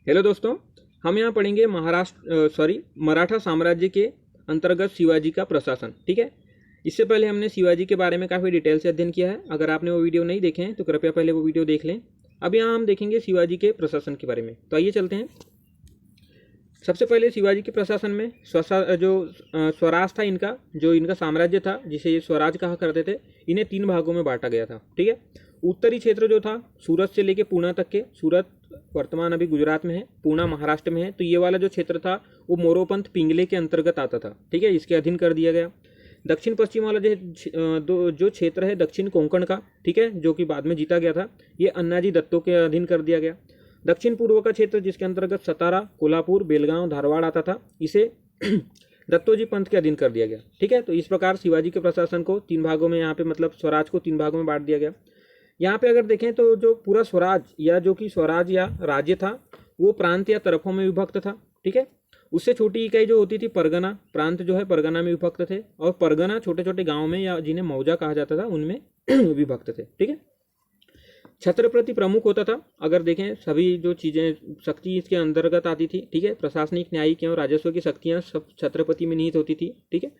Hello दोस्तों, हम यहाँ पढ़ेंगे मराठा साम्राज्य के अंतर्गत शिवाजी का प्रशासन। ठीक है। इससे पहले हमने शिवाजी के बारे में काफ़ी डिटेल से अध्ययन किया है। अगर आपने वो वीडियो नहीं देखे हैं तो कृपया पहले वो वीडियो देख लें। अब यहाँ हम देखेंगे शिवाजी के प्रशासन के बारे में। तो आइए चलते हैं। सबसे पहले शिवाजी के प्रशासन में स्वराज था इनका, जो इनका साम्राज्य था जिसे ये स्वराज कहा करते थे, इन्हें 3 भागों में बांटा गया था। ठीक है। उत्तरी क्षेत्र जो था सूरत से लेके पूना तक के, सूरत वर्तमान अभी गुजरात में है, पूना महाराष्ट्र में है, तो ये वाला जो क्षेत्र था वो मोरोपंथ पिंगले के अंतर्गत आता था। ठीक है, इसके अधीन कर दिया गया। दक्षिण पश्चिम वाला जो क्षेत्र है दक्षिण कोंकण का, ठीक है, जो कि बाद में जीता गया था, ये अन्नाजी दत्तों के अधीन कर दिया गया। दक्षिण पूर्व का क्षेत्र जिसके अंतर्गत सतारा, कोल्हापुर, बेलगांव, धारवाड़ आता था, इसे दत्तोजी पंथ के अधीन कर दिया गया। ठीक है। तो इस प्रकार शिवाजी के प्रशासन को 3 भागों में, यहाँ पे मतलब स्वराज को 3 भागों में बांट दिया गया। यहाँ पे अगर देखें तो जो पूरा स्वराज या जो कि स्वराज या राज्य था वो प्रांत या तरफों में विभक्त था। ठीक है। उससे छोटी इकाई जो होती थी परगना, प्रांत जो है परगना में विभक्त थे, और परगना छोटे छोटे गाँव में या जिन्हें मौजा कहा जाता था उनमें विभक्त थे। ठीक है। छत्रपति प्रमुख होता था। अगर देखें सभी जो चीज़ें शक्ति इसके अंतर्गत आती थी। ठीक है। प्रशासनिक, न्यायिक एवं राजस्व की शक्तियाँ सब छत्रपति में निहित होती थी। ठीक है।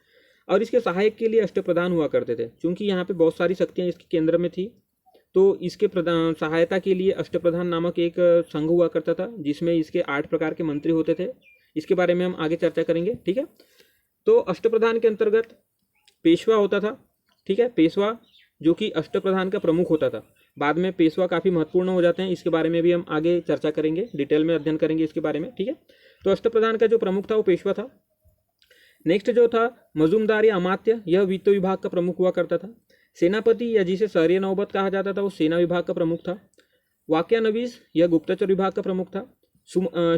और इसके सहायक के लिए अष्टप्रधान हुआ करते थे। चूंकि यहाँ पे बहुत सारी शक्तियाँ इसके केंद्र में थी, तो इसके सहायता के लिए अष्टप्रधान नामक एक संघ हुआ करता था, जिसमें इसके 8 प्रकार के मंत्री होते थे। इसके बारे में हम आगे चर्चा करेंगे। ठीक है। तो अष्टप्रधान के अंतर्गत पेशवा होता था। ठीक है। पेशवा जो कि अष्टप्रधान का प्रमुख होता था। बाद में पेशवा काफ़ी महत्वपूर्ण हो जाते हैं, इसके बारे में भी हम आगे चर्चा करेंगे, डिटेल में अध्ययन करेंगे इसके बारे में। ठीक है। तो अष्टप्रधान का जो प्रमुख था वो पेशवा था। नेक्स्ट जो था मजूमदार या अमात्य, यह वित्त विभाग का प्रमुख हुआ करता था। सेनापति या जिसे शहरीय नौबत कहा जाता था वो सेना विभाग का प्रमुख था। वाक्यानवीस यह गुप्तचर विभाग का प्रमुख था।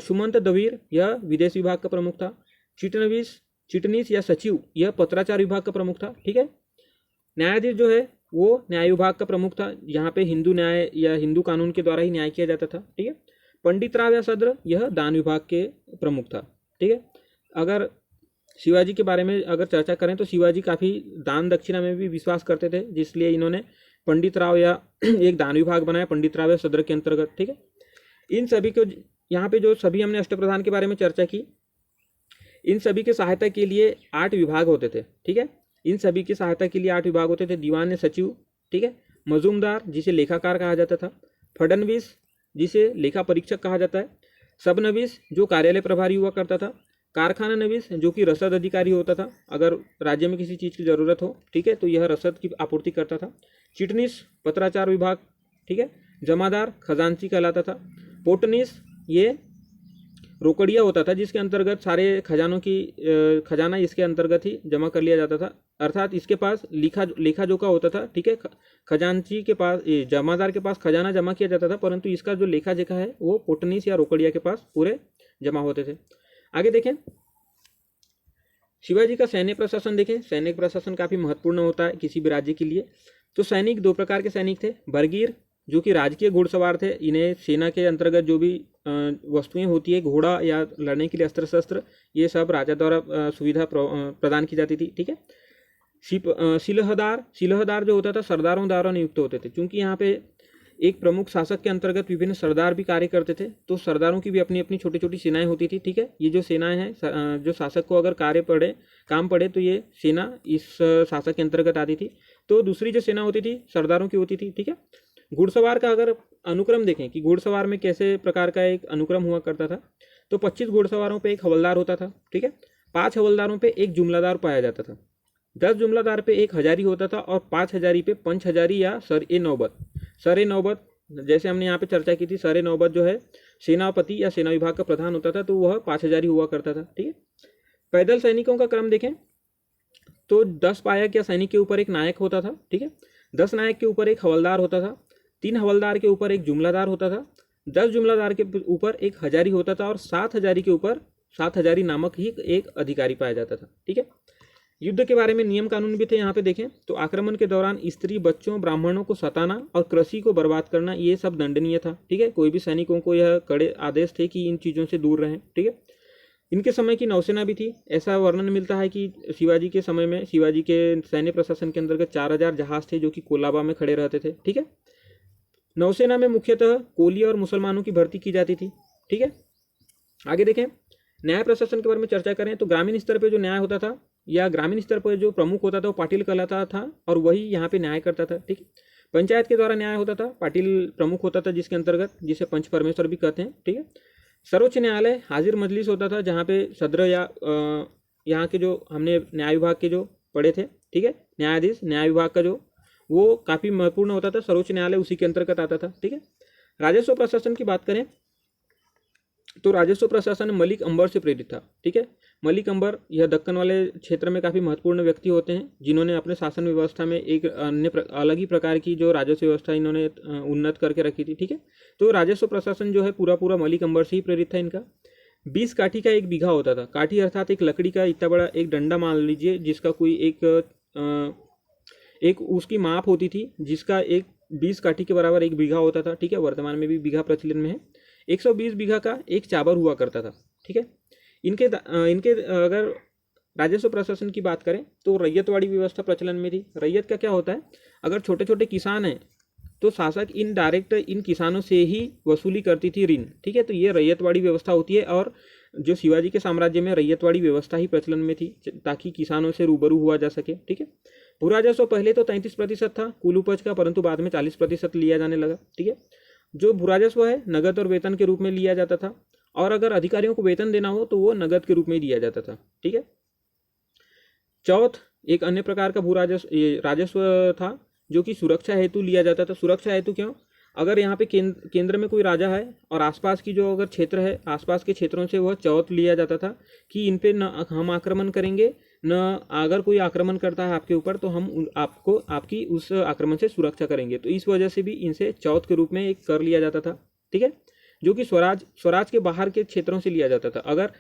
सुमंत दवीर यह विदेश विभाग का प्रमुख था। चिटनीस या सचिव यह पत्राचार विभाग का प्रमुख था। ठीक है। न्यायाधीश जो है वो न्याय विभाग का प्रमुख था। यहाँ पे हिंदू न्याय या हिंदू कानून के द्वारा ही न्याय किया जाता था। ठीक है। पंडित राव या सद्र यह दान विभाग के प्रमुख था। ठीक है। अगर शिवाजी के बारे में अगर चर्चा करें तो शिवाजी काफ़ी दान दक्षिणा में भी विश्वास करते थे, जिसलिए इन्होंने पंडित राव या एक दान विभाग बनाया, पंडित राव या सदर के अंतर्गत। ठीक है। इन सभी को यहाँ पे जो सभी हमने अष्टप्रधान के बारे में चर्चा की, इन सभी के सहायता के लिए 8 विभाग होते थे। ठीक है। इन सभी की सहायता के लिए 8 विभाग होते थे। दीवान सचिव, ठीक है, मजूमदार जिसे लेखाकार कहा जाता था, फडनवीस जिसे लेखा परीक्षक कहा जाता है, सबनवीस जो कार्यालय प्रभारी हुआ करता था, कारखाना नवीस जो कि रसद अधिकारी होता था, अगर राज्य में किसी चीज़ की ज़रूरत हो, ठीक है, तो यह रसद की आपूर्ति करता था। चिटनीस पत्राचार विभाग, ठीक है, जमादार खजांची कहलाता था। पोटनीस ये रोकड़िया होता था, जिसके अंतर्गत सारे खजानों की खजाना इसके अंतर्गत ही जमा कर लिया जाता था, अर्थात इसके पास लेखा जोखा होता था। ठीक है। खजांची के पास, जमादार के पास खजाना जमा किया जाता था, परंतु इसका जो लेखा जोखा है वो पोटनीस या रोकड़िया के पास पूरे जमा होते थे। आगे देखें शिवाजी का सैन्य प्रशासन। देखें सैनिक प्रशासन काफ़ी महत्वपूर्ण होता है किसी भी राज्य के लिए। तो सैनिक 2 प्रकार के सैनिक थे। बरगीर जो कि राजकीय घुड़सवार थे, इन्हें सेना के अंतर्गत जो भी वस्तुएं होती है, घोड़ा या लड़ने के लिए अस्त्र शस्त्र, ये सब राजा द्वारा सुविधा प्रदान की जाती थी। ठीक है। सिलहदार जो होता था सरदारों द्वारा नियुक्त होते थे। क्योंकि यहाँ पे एक प्रमुख शासक के अंतर्गत विभिन्न सरदार भी कार्य करते थे, तो सरदारों की भी अपनी अपनी छोटी छोटी सेनाएं होती थी। ठीक है। ये जो सेनाएं हैं, जो शासक को अगर काम पड़े तो ये सेना इस शासक के अंतर्गत आती थी। तो दूसरी जो सेना होती थी सरदारों की होती थी। ठीक है। घुड़सवार का अगर अनुक्रम देखें कि घुड़सवार में कैसे प्रकार का एक अनुक्रम हुआ करता था, तो 25 घुड़सवारों पे एक हवलदार होता था। ठीक है। 5 हवलदारों पे एक जुमलादार पाया जाता था। 10 जुमलादार पे एक हजारी होता था, और 5 हजारी पे पंच हजारी या सर नौबत जैसे हमने यहाँ पे चर्चा की थी, सर नौबत जो है सेनापति या सेना विभाग का प्रधान होता था, तो वह 5 हजारी हुआ करता था। ठीक है। पैदल सैनिकों का क्रम देखें तो 10 पायक या सैनिक के ऊपर एक नायक होता था। ठीक है। 10 नायक के ऊपर एक हवलदार होता था, 3 हवलदार के ऊपर एक जुमलादार होता था, 10 जुमलादार के ऊपर एक हजारी होता था, और 7 हजारी के ऊपर 7 हजारी नामक ही एक अधिकारी पाया जाता था। ठीक है। युद्ध के बारे में नियम कानून भी थे। यहाँ पे देखें तो आक्रमण के दौरान स्त्री, बच्चों, ब्राह्मणों को सताना और कृषि को बर्बाद करना, ये सब दंडनीय था। ठीक है। कोई भी सैनिकों को यह कड़े आदेश थे कि इन चीज़ों से दूर रहें। ठीक है। इनके समय की नौसेना भी थी। ऐसा वर्णन मिलता है कि शिवाजी के समय में, शिवाजी के सैन्य प्रशासन के अंतर्गत 4000 जहाज थे जो कि कोलाबा में खड़े रहते थे। ठीक है। नौसेना में मुख्यतः कोली और मुसलमानों की भर्ती की जाती थी। ठीक है। आगे देखें, न्याय प्रशासन के बारे में चर्चा करें तो ग्रामीण स्तर पर जो न्याय होता था या ग्रामीण स्तर पर जो प्रमुख होता था वो पाटिल कहलाता था और वही यहाँ पे न्याय करता था। ठीक है, पंचायत के द्वारा न्याय होता था, पाटिल प्रमुख होता था जिसके अंतर्गत, जिसे पंच परमेश्वर भी कहते हैं। ठीक है, सर्वोच्च न्यायालय हाजिर मजलिस होता था जहाँ पे सदर या यहाँ के जो हमने न्याय विभाग के जो पढ़े थे, ठीक है, न्यायाधीश न्याय विभाग का जो वो काफ़ी महत्वपूर्ण होता था, सर्वोच्च न्यायालय उसी के अंतर्गत आता था। ठीक है, राजस्व प्रशासन की बात करें तो राजस्व प्रशासन मलिक अंबर से प्रेरित था। ठीक है, मलिक अंबर यह दक्कन वाले क्षेत्र में काफ़ी महत्वपूर्ण व्यक्ति होते हैं जिन्होंने अपने शासन व्यवस्था में एक अलग ही प्रकार की जो राजस्व व्यवस्था इन्होंने उन्नत करके रखी थी। ठीक है, तो राजस्व प्रशासन जो है पूरा मलिक अंबर से ही प्रेरित था इनका। 20 काठी का एक बीघा होता था। काठी अर्थात एक लकड़ी का इतना बड़ा एक डंडा मान लीजिए जिसका कोई एक उसकी माप होती थी जिसका एक 20 काठी के बराबर एक बीघा होता था। ठीक है, वर्तमान में भी बीघा प्रचलन में है। 120 बीघा का एक चाबर हुआ करता था। ठीक है, इनके अगर राजस्व प्रशासन की बात करें तो रैयतवाड़ी व्यवस्था प्रचलन में थी। रैयत का क्या होता है, अगर छोटे छोटे किसान हैं तो शासक डायरेक्ट इन किसानों से ही वसूली करती थी ऋण। ठीक है, तो ये रैयतवाड़ी व्यवस्था होती है और जो शिवाजी के साम्राज्य में रैयतवाड़ी व्यवस्था ही प्रचलन में थी ताकि किसानों से रूबरू हुआ जा सके। ठीक है, भू राजस्व पहले तो 33% था कुल उपज का, परंतु बाद में 40% लिया जाने लगा। ठीक है, जो भू राजस्व है नगद और वेतन के रूप में लिया जाता था और अगर अधिकारियों को वेतन देना हो तो वो नगद के रूप में दिया जाता था। ठीक है, चौथ एक अन्य प्रकार का भू राजस्व था जो कि सुरक्षा हेतु लिया जाता था। सुरक्षा हेतु क्यों, अगर यहाँ पे केंद्र में कोई राजा है और आसपास की जो अगर क्षेत्र है आसपास के क्षेत्रों से वह चौथ लिया जाता था कि इन पे न हम आक्रमण करेंगे, न अगर कोई आक्रमण करता है आपके ऊपर तो हम आपको आपकी उस आक्रमण से सुरक्षा करेंगे। तो इस वजह से भी इनसे चौथ के रूप में एक कर लिया जाता था। ठीक है, जो कि स्वराज के बाहर के क्षेत्रों से लिया जाता था। अगर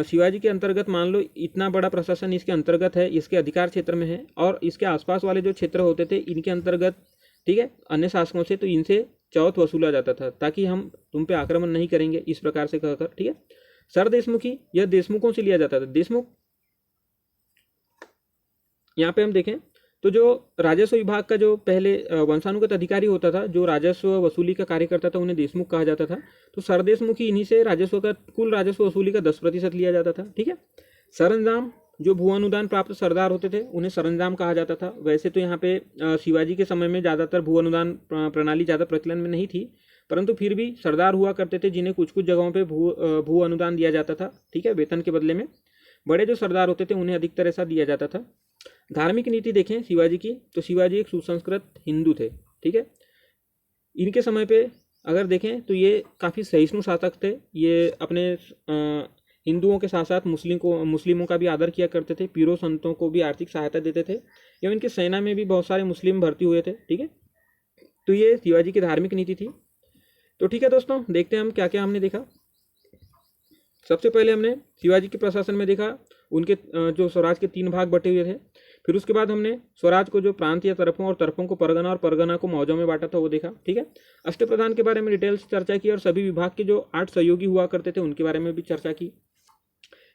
शिवाजी के अंतर्गत मान लो इतना बड़ा प्रशासन इसके अंतर्गत है, इसके अधिकार क्षेत्र में है और इसके आसपास वाले जो क्षेत्र होते थे इनके अंतर्गत, ठीक है, अन्य शासकों से, तो इनसे चौथ वसूला जाता था ताकि हम तुम पे आक्रमण नहीं करेंगे, इस प्रकार से कहकर। ठीक है, सरदेशमुखी यह देशमुखों से लिया जाता था। देशमुख यहाँ पे हम देखें तो जो राजस्व विभाग का जो पहले वंशानुगत अधिकारी होता था, जो राजस्व वसूली का कार्य करता था, उन्हें देशमुख कहा जाता था। तो सरदेशमुखी इन्हीं से राजस्व का कुल राजस्व वसूली का 10% लिया जाता था। ठीक है, सरंजाम जो भू अनुदान प्राप्त सरदार होते थे उन्हें सरंजाम कहा जाता था। वैसे तो यहाँ पे शिवाजी के समय में ज़्यादातर भू अनुदान प्रणाली ज़्यादा प्रचलन में नहीं थी, परंतु फिर भी सरदार हुआ करते थे जिन्हें कुछ कुछ जगहों पे भू अनुदान दिया जाता था। ठीक है, वेतन के बदले में। बड़े जो सरदार होते थे उन्हें अधिकतर ऐसा दिया जाता था। धार्मिक नीति देखें शिवाजी की तो शिवाजी एक सुसंस्कृत हिंदू थे। ठीक है, इनके समय पे अगर देखें तो ये काफ़ी सहिष्णु शासक थे। ये अपने हिंदुओं के साथ साथ मुस्लिमों का भी आदर किया करते थे, पीरों संतों को भी आर्थिक सहायता देते थे एवं इनकी सेना में भी बहुत सारे मुस्लिम भर्ती हुए थे। ठीक है, तो ये शिवाजी की धार्मिक नीति थी। तो ठीक है दोस्तों, देखते हैं हम क्या क्या हमने देखा। सबसे पहले हमने शिवाजी के प्रशासन में देखा उनके जो स्वराज के 3 भाग बटे हुए थे। फिर उसके बाद हमने स्वराज को जो प्रांत या तरफों और तरफों को परगना और परगना को मौजों में बांटा था वो देखा। ठीक है, अष्टप्रधान के बारे में डिटेल से चर्चा की और सभी विभाग के जो 8 सहयोगी हुआ करते थे उनके बारे में भी चर्चा की।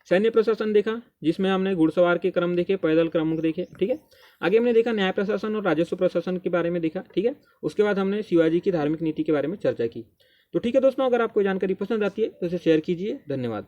सैन्य प्रशासन देखा जिसमें हमने घुड़सवार के क्रम देखे, पैदल क्रम देखे। ठीक है, आगे हमने देखा न्याय प्रशासन और राजस्व प्रशासन के बारे में देखा। ठीक है, उसके बाद हमने शिवाजी की धार्मिक नीति के बारे में चर्चा की। तो ठीक है दोस्तों, अगर आपको जानकारी पसंद आती है तो इसे शेयर कीजिए। धन्यवाद।